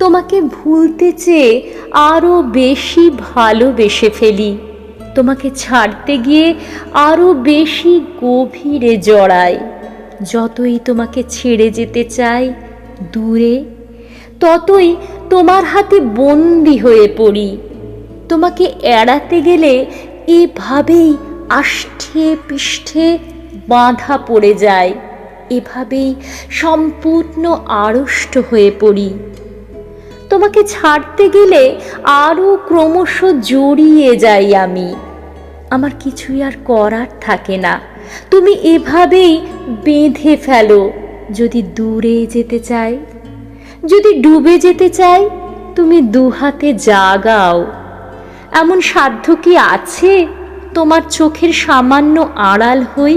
তোমাকে ভুলতে চেয়ে আরও বেশি ভালোবেসে ফেলি। তোমাকে ছাড়তে গিয়ে আরও বেশি গভীরে জড়াই। যতই তোমাকে ছেড়ে যেতে চাই দূরে, ততই তোমার হাতে বন্দি হয়ে পড়ি। তোমাকে এড়াতে গেলে এভাবেই আষ্ঠে পৃষ্ঠে বাঁধা পড়ে যায়, এভাবেই সম্পূর্ণ আড়ষ্ট হয়ে পড়ি। তোমাকে ছাড়তে গেলে আরও ক্রমশ জড়িয়ে যাই আমি। আমার কিছুই আর করার থাকে না, তুমি এভাবেই বেঁধে ফেলো। যদি দূরে যেতে চাই, যদি ডুবে যেতে চাই, তুমি দুহাতে জাগাও। এমন সাধ্য কি আছে তোমার চোখের সামান্য আড়াল হই?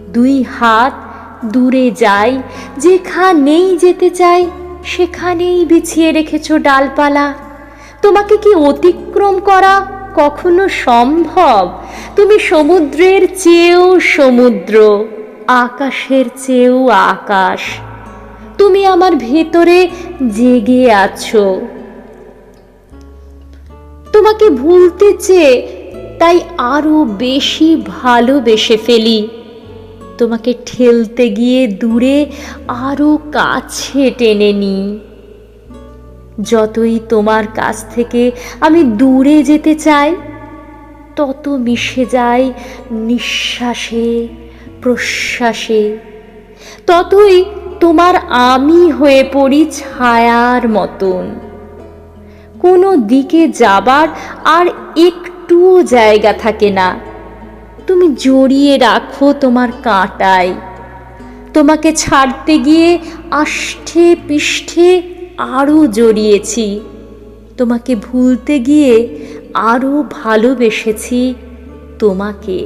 দুই হাত দূরে যাই, যেখানেই যেতে চাই সেখানেই বিছিয়ে রেখেছো ডালপালা। তোমাকে কি অতিক্রম করা কখনো সম্ভব? তুমি সমুদ্রের চেয়েও সমুদ্র, আকাশের চেয়েও আকাশ। তুমি আমার ভেতরে জেগে আছো। তোমাকে ভুলতে চেয়ে তাই আরো বেশি ভালোবেসে ফেলি। তোমাকে ঠেলতে গিয়ে দূরে আরো কাছে টেনে নিই। যতই তোমার কাছ থেকে আমি দূরে যেতে চাই, তত মিশে যাই নিঃশ্বাসে প্রশ্বাসে। ততই তোমার আমি হয়ে পড়ি ছায়ার মতন। কোনো দিকে যাবার আর একটুও জায়গা থাকে না। তুমি জড়িয়ে রাখো তোমার কাঁটায়। তোমাকে ছাড়তে গিয়ে আষ্ঠে পৃষ্ঠে আরও জড়িয়েছি। তোমাকে ভুলতে গিয়ে আরও ভালোবেসেছি তোমাকে।